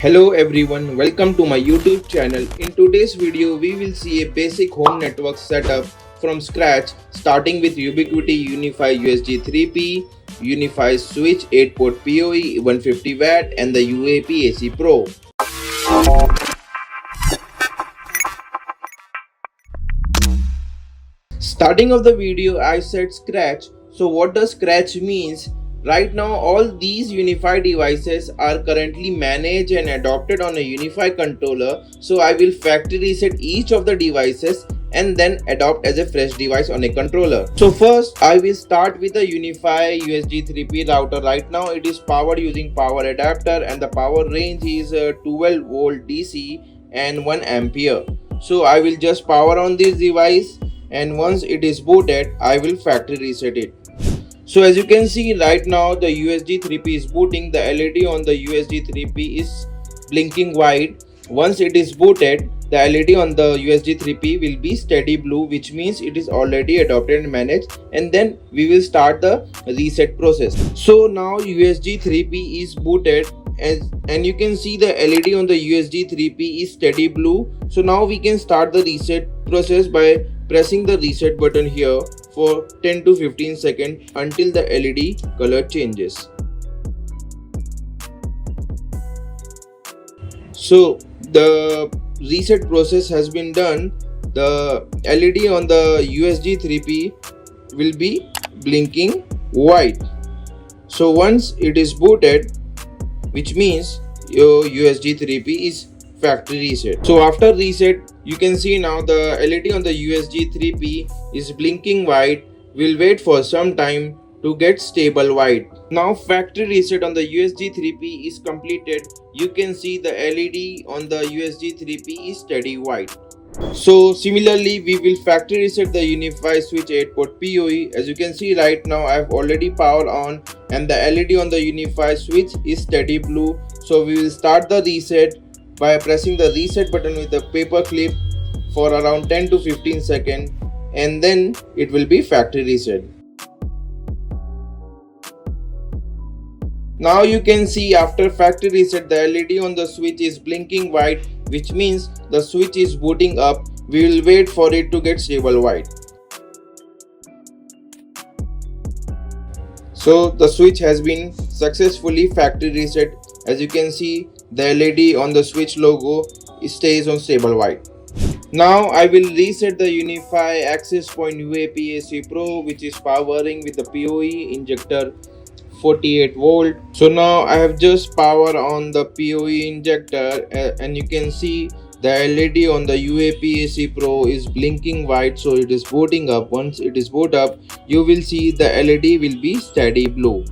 Hello everyone, welcome to my YouTube channel. In today's video, we will see a basic home network setup from scratch, starting with Ubiquiti UniFi USG 3P, UniFi switch 8-port PoE 150 watt and the UAP AC Pro. Starting of the video, I said scratch. So what does scratch means? Right now all these UniFi devices are currently managed and adopted on a UniFi controller. So I will factory reset each of the devices and then adopt as a fresh device on a controller. So first I will start with the UniFi USG 3P router. Right now it is powered using power adapter and the power range is 12 volt DC and 1 ampere. So I will just power on this device, and once it is booted I will factory reset it. So as you can see right now the USG 3P is booting. The LED on the USG 3P is blinking white. Once it is booted, the LED on the USG 3P will be steady blue, which means it is already adopted and managed, and then we will start the reset process. So now USG 3P is booted, and you can see the LED on the USG 3P is steady blue. So now we can start the reset process by pressing the reset button here for 10 to 15 seconds until the LED color changes. So the reset process has been done. The LED on the USG 3P will be blinking white. So once it is booted, which means your USG 3P is factory reset. So after reset, you can see now the LED on the USG 3P is blinking white. We'll wait for some time to get stable white. Now factory reset on the USG 3P is completed. You can see the LED on the USG 3P is steady white. So similarly we will factory reset the UniFi switch 8-port PoE. As you can see right now I have already power on and the LED on the UniFi switch is steady blue. So we will start the reset by pressing the reset button with the paper clip for around 10 to 15 seconds, and then it will be factory reset. Now you can see after factory reset the LED on the switch is blinking white, which means the switch is booting up. We will wait for it to get stable white. So the switch has been successfully factory reset. As you can see, the LED on the switch logo stays on stable white. Now I will reset the UniFi access point UAP AC Pro, which is powering with the PoE injector 48 volt. So now I have just power on the PoE injector, and you can see the LED on the UAP AC Pro is blinking white, so it is booting up. Once it is boot up, you will see the LED will be steady blue.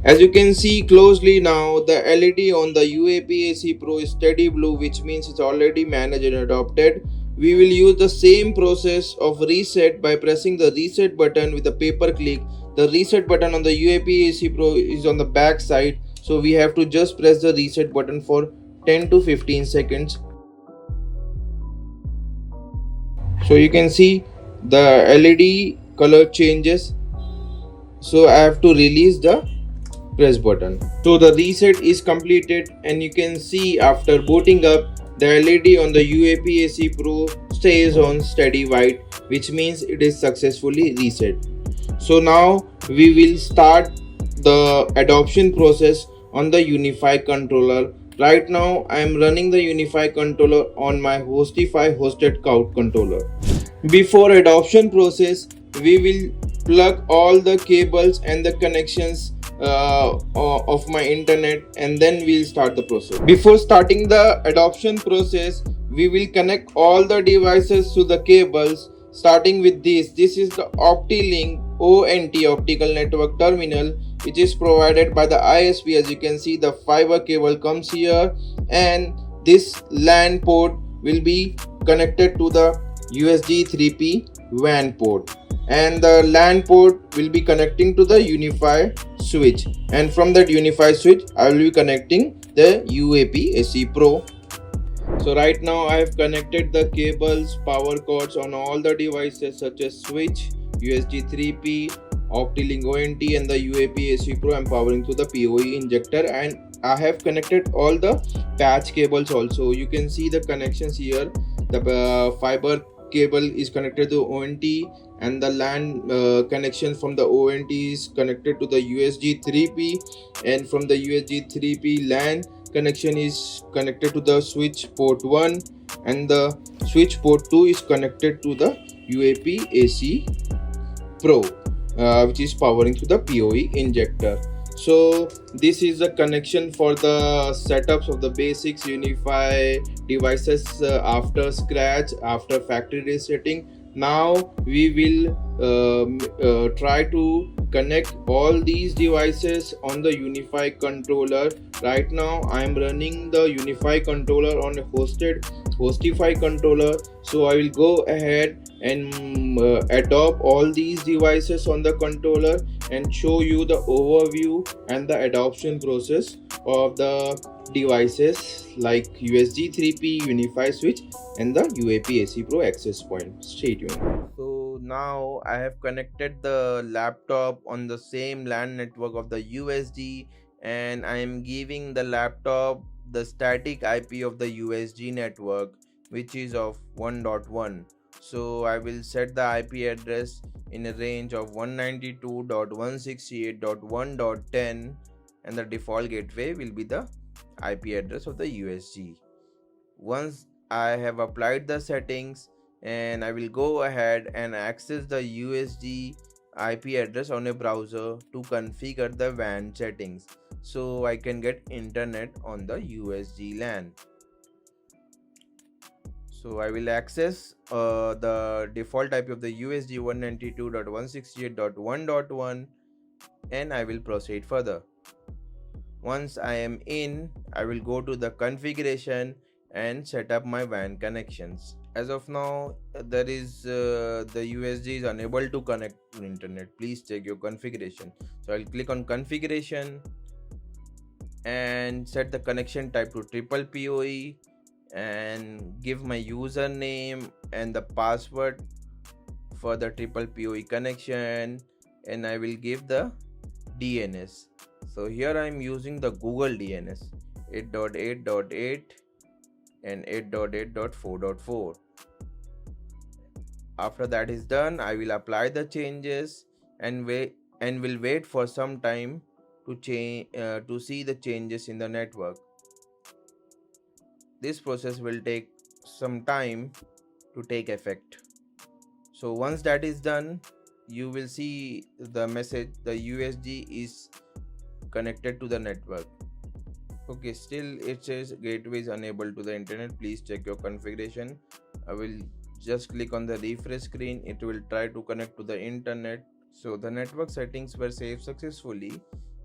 As you can see closely now, the LED on the UAP AC Pro is steady blue, which means it's already managed and adopted. We will use the same process of reset by pressing the reset button with a paper click. The reset button on the UAP AC Pro is on the back side, so we have to just press the reset button for 10 to 15 seconds. So you can see the LED color changes, so I have to release the press button. So the reset is completed, and you can see after booting up the LED on the UAP AC Pro stays on steady white, which means it is successfully reset. So now we will start the adoption process on the UniFi controller. Right now I am running the UniFi controller on my Hostify hosted cloud controller. Before adoption process, we will plug all the cables and the connections of my internet, and then we'll start the process. Before starting the adoption process, we will connect all the devices to the cables, starting with this. This is the OptiLink ONT optical network terminal, which is provided by the ISP. As you can see, the fiber cable comes here, and this LAN port will be connected to the USG 3P WAN port, and the LAN port will be connecting to the UniFi switch, and from that UniFi switch I will be connecting the UAP AC Pro. So right now I have connected the cables, power cords on all the devices such as switch, USG 3P, OptiLink ONT and the UAP AC Pro. I am powering through the PoE injector, and I have connected all the patch cables also. You can see the connections here. The fiber cable is connected to ONT, and the LAN connection from the ONT is connected to the USG 3P, and from the USG 3P LAN connection is connected to the switch port 1, and the switch port 2 is connected to the UAP AC Pro, which is powering to the PoE injector. So this is the connection for the setups of the basics UniFi devices after scratch, after factory resetting. Now we will try to connect all these devices on the UniFi controller. Right now I am running the UniFi controller on a hostify controller. So I will go ahead and adopt all these devices on the controller and show you the overview and the adoption process of the devices like USG 3P, UniFi switch, and the UAP AC Pro access point. Stay tuned. So now I have connected the laptop on the same LAN network of the USG, and I am giving the laptop the static IP of the USG network, which is of 1.1. So I will set the IP address in a range of 192.168.1.10, and the default gateway will be the IP address of the USG. Once I have applied the settings, and I will go ahead and access the USG IP address on a browser to configure the WAN settings so I can get internet on the USG LAN. So I will access the default IP of the USG 192.168.1.1, and I will proceed further. Once I am in, I will go to the configuration and set up my WAN connections. As of now, there is the USG is unable to connect to internet. Please check your configuration. So I'll click on configuration and set the connection type to triple PoE, and give my username and the password for the triple PoE connection, and I will give the DNS. So here I am using the Google DNS 8.8.8 and 8.8.4.4. After that is done, I will apply the changes and will wait for some time to see the changes in the network. This process will take some time to take effect. So once that is done, you will see the message the USG is connected to the network. Okay, still it says gateway is unable to the internet. Please check your configuration. I will just click on the refresh screen. It will try to connect to the internet. So the network settings were saved successfully,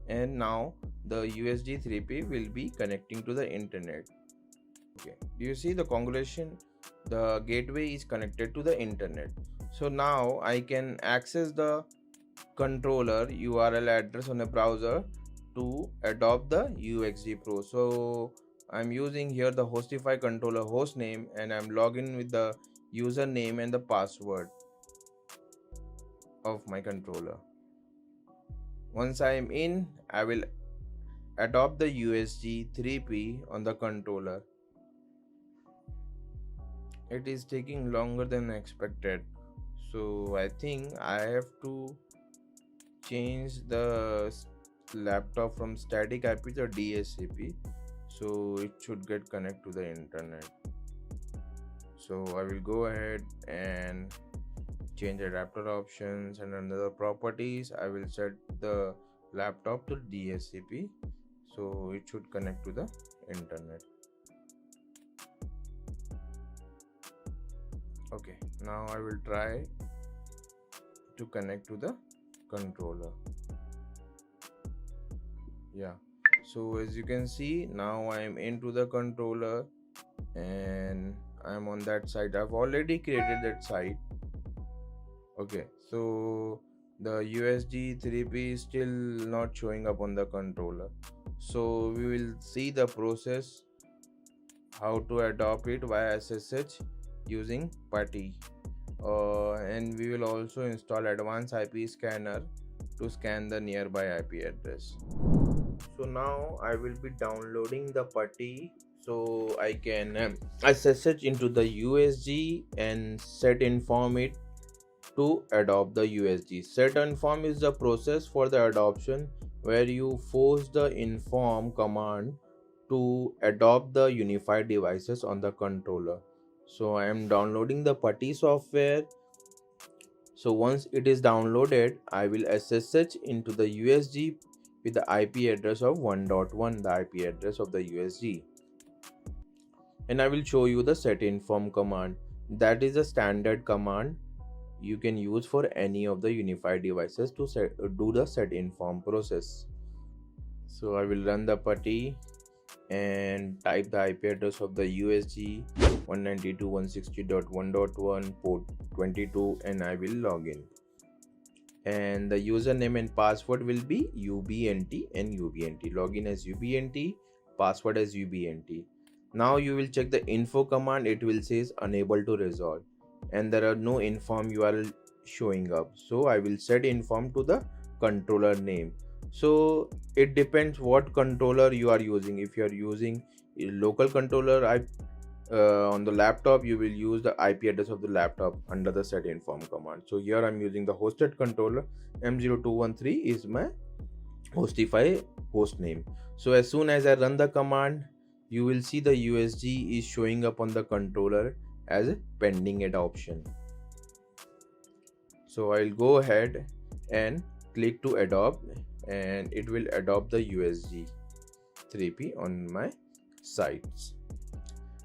and now the USG 3P will be connecting to the internet. Okay, do you see the configuration? The gateway is connected to the internet. So now I can access the controller URL address on a browser to adopt the UXG Pro. So I'm using here the hostify controller host name, and I'm logging with the username and the password of my controller. Once I am in, I will adopt the USG 3P on the controller. It is taking longer than expected, so I think I have to change the laptop from static IP to DSCP, so it should get connect to the internet. So I will go ahead and change adapter options, and under the properties I will set the laptop to DSCP, so it should connect to the internet. Okay, now I will try to connect to the controller. Yeah, so as you can see, now I am into the controller and I am on that site. I've already created that site. Okay, so the USG 3P is still not showing up on the controller, so we will see the process how to adopt it via SSH using Putty, and we will also install advanced IP scanner to scan the nearby IP address. So now I will be downloading the Putty so I can SSH into the USG and set inform it to adopt the USG. Set inform is the process for the adoption where you force the inform command to adopt the unified devices on the controller. So I am downloading the Putty software. So once it is downloaded, I will SSH into the USG with the IP address of 1.1, the IP address of the USG. And I will show you the set inform command. That is a standard command you can use for any of the unified devices to do the set inform process. So I will run the Putty and type the IP address of the USG 192.168.1.1 port 22 and I will log in. And the username and password will be UBNT and UBNT. Login as UBNT, password as UBNT. Now you will check the info command. It will say unable to resolve and there are no inform URL showing up. So I will set inform to the controller name. So it depends what controller you are using. If you are using a local controller, on the laptop, you will use the IP address of the laptop under the set inform command. So here I'm using the hosted controller. M0213 is my HostifI host name. So as soon as I run the command, you will see the USG is showing up on the controller as a pending adoption. So I'll go ahead and click to adopt and it will adopt the USG 3P on my sites.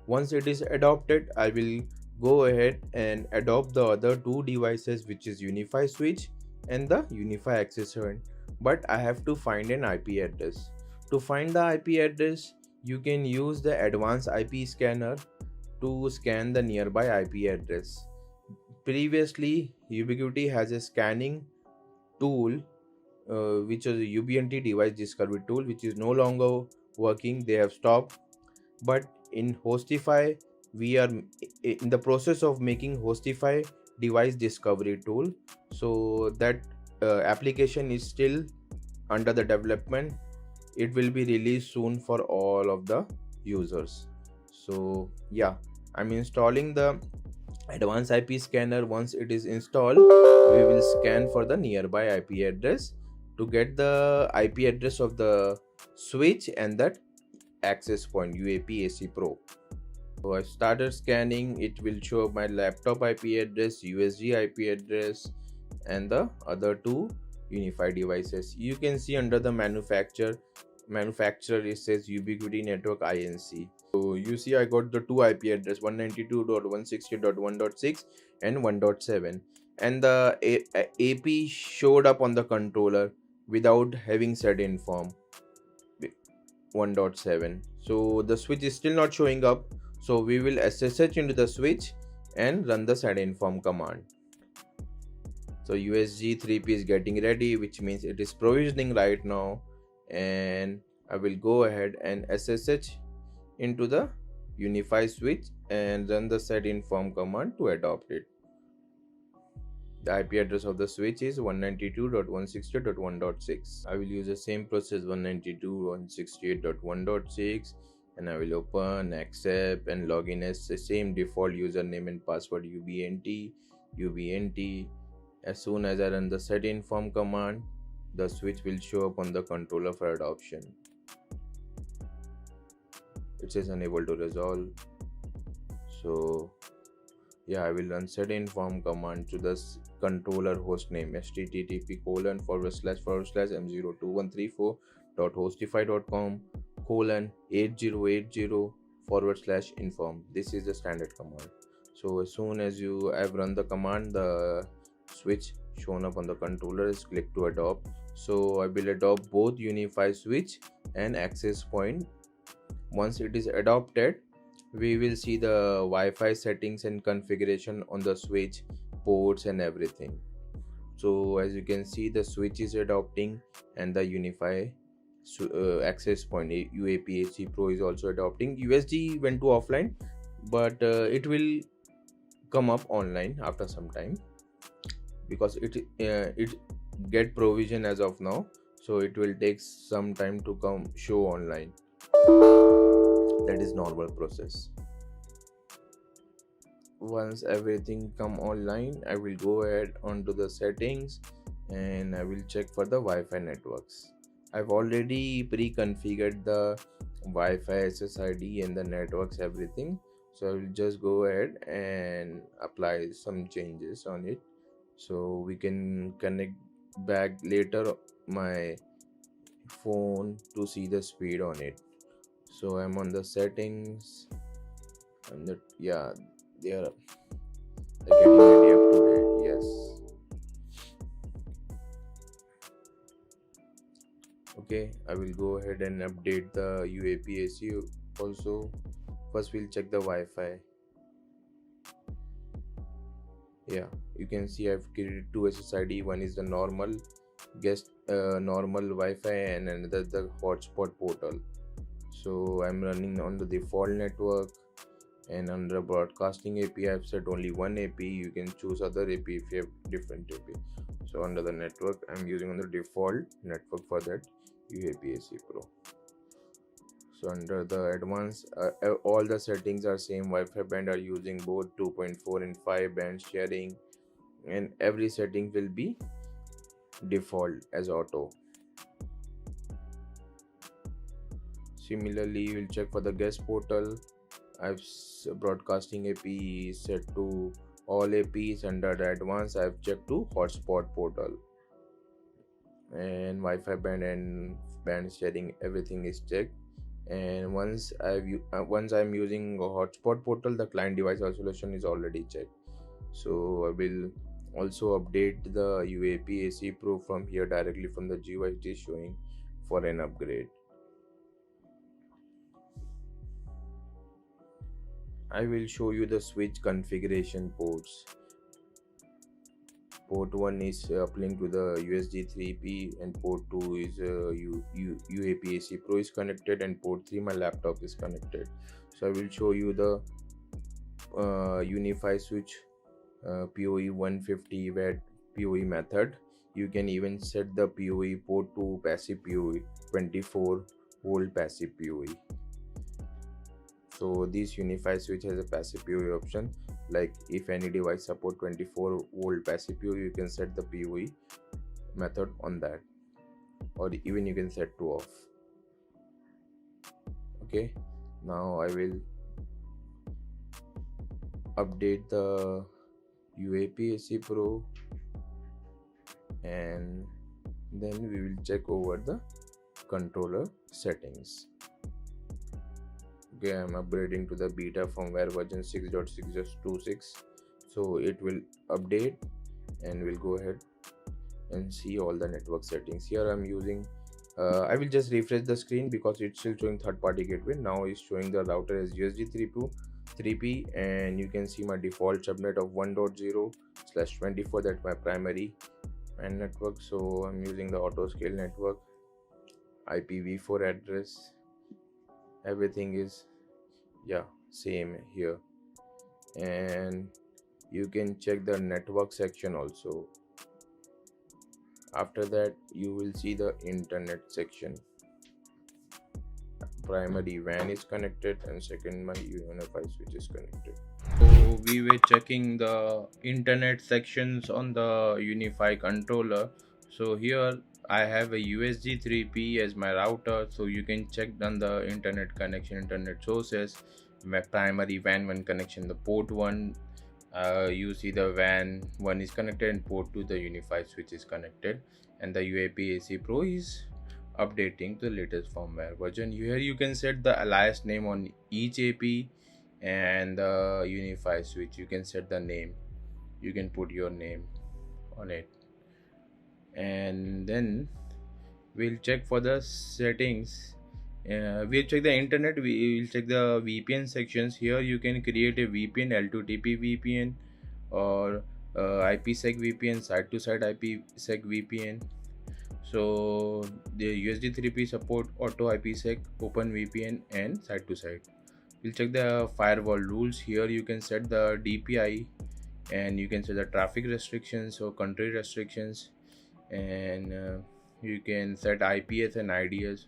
Once it is adopted, I will go ahead and adopt the other two devices, which is UniFi switch and the UniFi access point. But I have to find an IP address. To find the IP address, you can use the advanced IP scanner to scan the nearby IP address. Previously, Ubiquiti has a scanning tool, which is a UBNT device discovery tool, which is no longer working. They have stopped. But in HostifI, we are in the process of making HostifI device discovery tool. So that application is still under the development. It will be released soon for all of the users. So yeah, I'm installing the advanced IP scanner. Once it is installed, we will scan for the nearby IP address to get the IP address of the switch and that access point UAP AC Pro. So I started scanning. It will show my laptop IP address, USG IP address and the other two unified devices. You can see under the manufacturer it says Ubiquiti Network Inc. So you see I got the two IP address 192.168.1.6 and 1.7 and the AP showed up on the controller without having set inform 1.7. so the switch is still not showing up. So we will SSH into the switch and run the set inform command. So USG 3P is getting ready, which means it is provisioning right now, and I will go ahead and SSH into the UniFi switch and run the set inform command to adopt it. The IP address of the switch is 192.168.1.6. I will use the same process 192.168.1.6 and I will open, accept and log in as the same default username and password UBNT. As soon as I run the set inform command, the switch will show up on the controller for adoption. It says unable to resolve. So yeah, I will run set inform command to the controller host name http://m0213./02134.8080/inform. This is the standard command. So as soon as you have run the command, the switch shown up on the controller is click to adopt. So I will adopt both UniFi switch and access point. Once it is adopted, we will see the Wi-Fi settings and configuration on the switch, ports and everything. So as you can see, the switch is adopting and the UniFi access point UAP AC Pro is also adopting. USG went to offline, but it will come up online after some time because it get provision as of now. so it will take some time to come show online. That is normal process. Once everything come online, I will go ahead onto the settings and I will check for the Wi-Fi networks. I've already pre-configured the Wi-Fi SSID and the networks, everything. So I will just go ahead and apply some changes on it, so we can connect back later my phone to see the speed on it. So I'm on the settings and they are getting ready up to date. Yes. Okay, I will go ahead and update the UAPAC also. First we'll check the Wi-Fi. Yeah, you can see I've created two SSID. One is the normal normal Wi-Fi and another the hotspot portal. So I'm running on the default network, and under broadcasting API I've set only one AP. You can choose other AP if you have different AP. So under the network I'm using on the default network for that UAPAC Pro. So under the advanced, all the settings are same. Wi-Fi band are using both 2.4 and 5 band sharing, and every setting will be default as auto. Similarly, you will check for the guest portal. I've broadcasting AP set to all APs. Under the advanced I've checked to hotspot portal, and Wi-Fi band and band sharing, everything is checked. And once I'm using a hotspot portal, the client device isolation is already checked. So I will also update the UAPAC Pro from here directly from the GUI it is showing for an upgrade. I will show you the switch configuration ports. Port 1 is uplink to the USG 3P, and port 2 is UAPAC Pro is connected, and port 3 my laptop is connected. So I will show you the UniFi switch PoE 150 watt PoE method. You can even set the PoE port to passive PoE, 24 volt passive PoE. So this UniFi switch has a passive PoE option. Like if any device support 24 volt passive PoE, you can set the PoE method on that, or even you can set to off. Okay, now I will update the UAPAC Pro, and then we will check over the controller settings. Okay, I'm upgrading to the beta firmware version 6.6.26, so it will update, and we'll go ahead and see all the network settings. Here I'm using I will just refresh the screen because it's still showing third-party gateway. Now it's showing the router as USG 3P, and you can see my default subnet of 1.0/24. That's my primary and network. So I'm using the auto scale network, IPv4 address. Everything is same here, and you can check the network section also. After that you will see the internet section. Primary WAN is connected, and second my UniFi switch is connected. So we were checking the internet sections on the UniFi controller. So here I have a USG 3P as my router, so you can check on the internet connection, internet sources, my primary WAN 1 connection, the port 1. You see the WAN 1 is connected, and port 2 the UniFi switch is connected, and the UAPAC Pro is updating the latest firmware version. Here you can set the alias name on each AP, and the UniFi switch you can set the name. You can put your name on it, and then we'll check for the settings. We'll check the internet. We will check the VPN sections. Here you can create a VPN, L2TP VPN, or IPsec VPN, side to side IPsec VPN. So the USD 3P support auto IPsec, open VPN, and side to side. We'll check the firewall rules. Here you can set the DPI, and you can set the traffic restrictions or country restrictions, and you can set IPS and IDS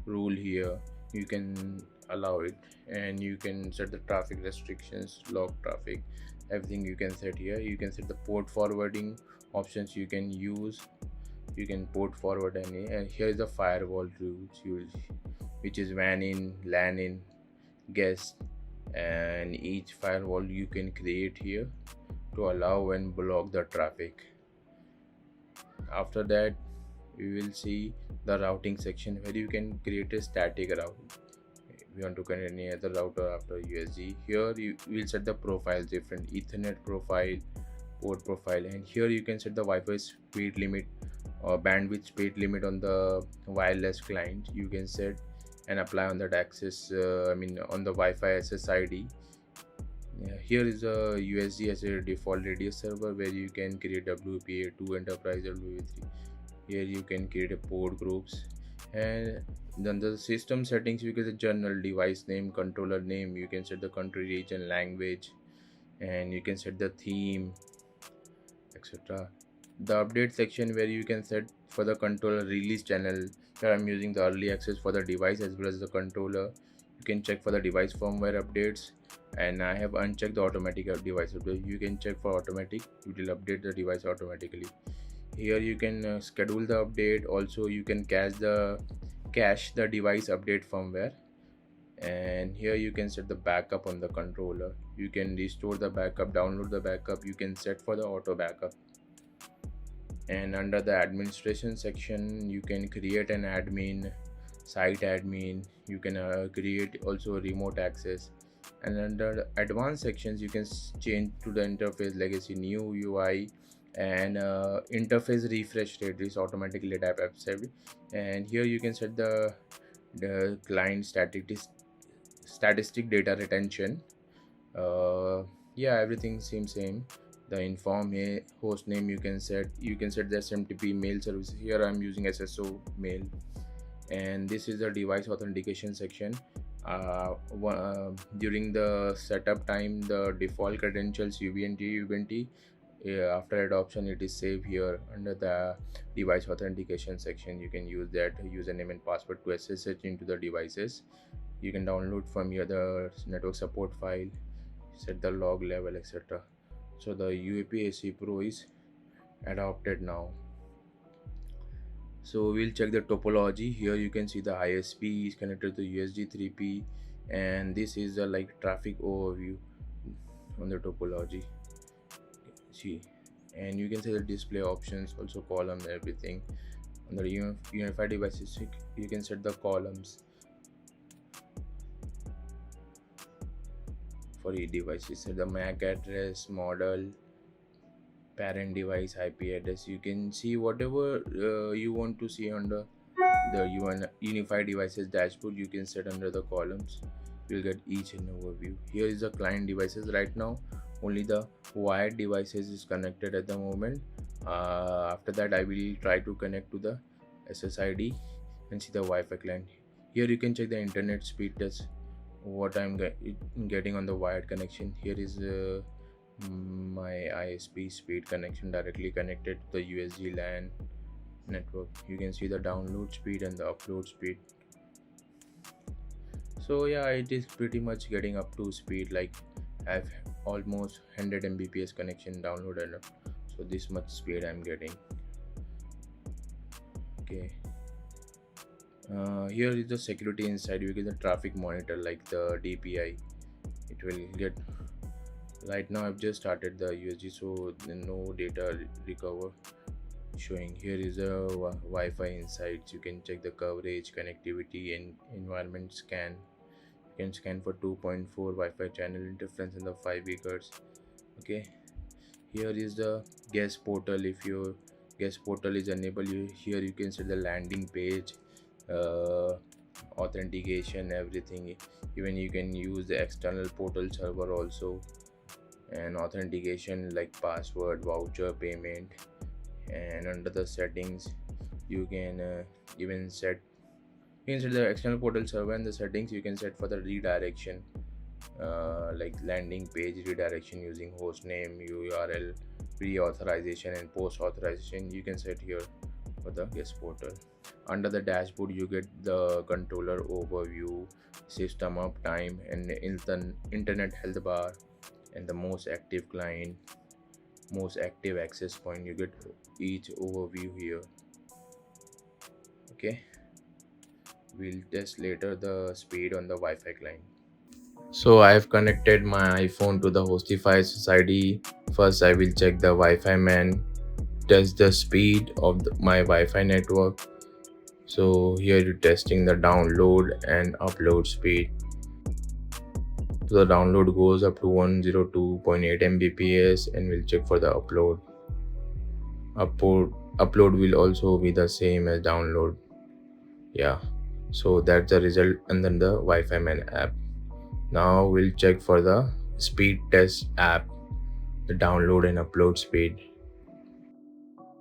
rule here. You can allow it, and you can set the traffic restrictions, log traffic, everything you can set here. You can set the port forwarding options you can use. You can port forward any, and here is the firewall rules used, which is WAN in, LAN in, guest, and each firewall you can create here to allow and block the traffic. After that, we will see the routing section where you can create a static route. If you want to connect any other router after USG, here you will set the profiles, different Ethernet profile, port profile, and here you can set the Wi-Fi speed limit or bandwidth speed limit on the wireless client. You can set and apply on that access, on the Wi-Fi SSID. Here is a USG as a default radius server where you can create WPA2 enterprise WPA3. Here you can create a port groups, and then the system settings, you get the general device name, controller name. You can set the country, region, language, and you can set the theme, etc. The update section where you can set for the controller release channel. Here I'm using the early access for the device as well as the controller. You can check for the device firmware updates, and I have unchecked the automatic device update. You can check for automatic, it will update the device automatically. Here you can schedule the update. Also you can cache the device update firmware, and here you can set the backup on the controller. You can restore the backup, download the backup, you can set for the auto backup. And under the administration section, you can create an admin, site admin. You can create also remote access. And under the advanced sections, you can change to the interface legacy, new UI, and interface refresh rate is automatically adapted. And here you can set the client statistic data retention. Yeah, everything seems same. The inform host name you can set the SMTP mail service. Here I'm using SSO mail. And this is the device authentication section. During the setup time, the default credentials ubiquiti, after adoption it is saved here under the device authentication section. You can use that username and password to SSH into the devices. You can download from here the network support file, set the log level, etc. So the UAP Pro is adopted now. So we'll check the topology. Here you can see the ISP is connected to USG 3P, and this is the traffic overview on the topology. See, and you can see the display options, also column, everything. On the UniFi devices, you can set the columns for each device. Set the MAC address, model, parent device, IP address. You can see whatever you want to see under the UniFi devices dashboard. You can set under the columns. You'll get each an overview. Here is the client devices. Right now only the wired devices is connected at the moment. After that I will try to connect to the SSID and see the Wi-Fi client. Here you can check the internet speed test, what I'm getting on the wired connection. Here is my ISP speed connection directly connected to the USG LAN network. You can see the download speed and the upload speed. So yeah, it is pretty much getting up to speed. Like I've almost 100 Mbps connection downloaded, so this much speed I'm getting. Okay. Here is the security inside. You get the traffic monitor like the DPI. It will get. Right now I've just started the USG, so no data recover showing. Here is a Wi-Fi insights. You can check the coverage, connectivity, and environment scan. You can scan for 2.4 Wi-Fi channel interference in the 5 gigahertz. Okay. Here is the guest portal. If your guest portal is enabled, here you can set the landing page, authentication, everything. Even you can use the external portal server also, and authentication like password, voucher, payment. And under the settings, you can even set the external portal server, and the settings you can set for the redirection, like landing page redirection using host name, URL, pre-authorization and post-authorization. You can set here for the guest portal. Under the dashboard, you get the controller overview, system uptime, and internet health bar, and the most active client, most active access point. You get each overview here. Okay, we'll test later the speed on the Wi-Fi client. So I have connected my iPhone to the Hostify Society. First, I will check the WiFiman, test the speed of my Wi-Fi network. So here you're testing the download and upload speed. So the download goes up to 102.8 Mbps, and we'll check for the upload. Upload will also be the same as download. Yeah. So that's the result under the WiFiman app. Now we'll check for the speed test app, the download and upload speed.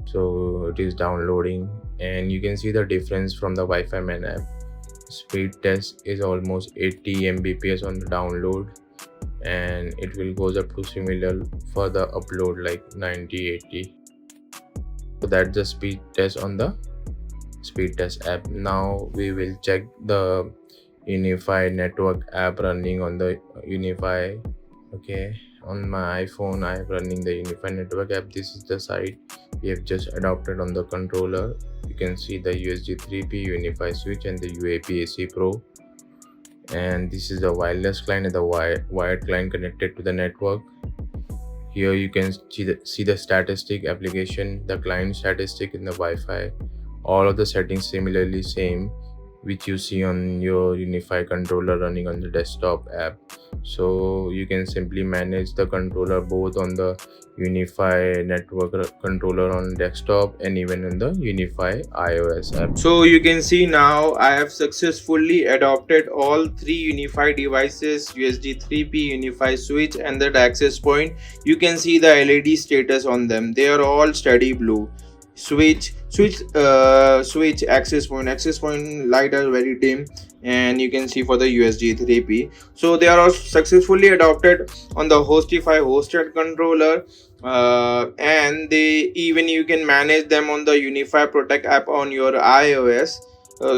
So it is downloading, and you can see the difference from the WiFiman app. Speed test is almost 80 Mbps on the download, and it will goes up to similar for the upload like 90-80. So that's the speed test on the speed test app. Now we will check the UniFi network app running on the UniFi. Okay, on my iPhone I am running the UniFi network app. This is the site we have just adopted on the controller. You can see the USG 3P UniFi switch and the UAP AC Pro, and this is the wireless client and the wired client connected to the network. Here you can see the statistic application, the client statistic in the Wi-Fi. All of the settings similarly same, which you see on your UniFi controller running on the desktop app. So you can simply manage the controller both on the UniFi network controller on desktop and even in the UniFi iOS app. So you can see now I have successfully adopted all three UniFi devices, USG 3P, UniFi switch and that access point. You can see the LED status on them. They are all steady blue. Switch access point light are very dim, and you can see for the USG 3P. So they are all successfully adopted on the Hostify hosted controller, and they even you can manage them on the UniFi Protect app on your iOS.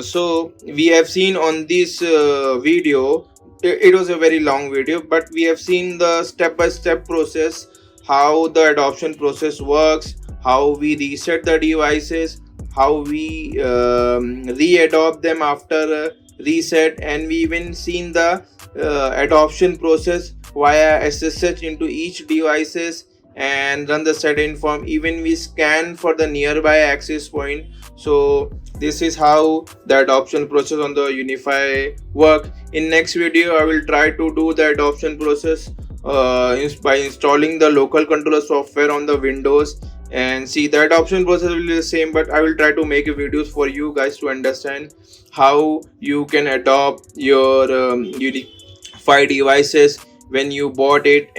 So we have seen on this video, it was a very long video, but we have seen the step-by-step process, how the adoption process works, how we reset the devices, how we re-adopt them after reset, and we even seen the adoption process via SSH into each devices and run the set-in form. Even we scan for the nearby access point. So this is how the adoption process on the UniFi work. In next video I will try to do the adoption process by installing the local controller software on the Windows, and see the adoption process will be the same, but I will try to make videos for you guys to understand how you can adopt your UniFi devices when you bought it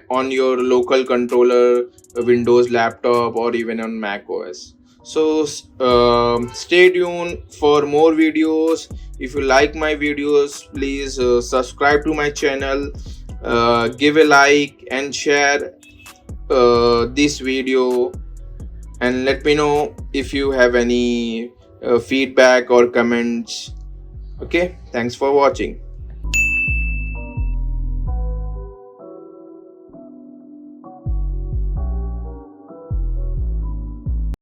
on your local controller, Windows laptop, or even on Mac OS. So stay tuned for more videos. If you like my videos, please subscribe to my channel, give a like and share this video, and let me know if you have any feedback or comments. Okay, thanks for watching.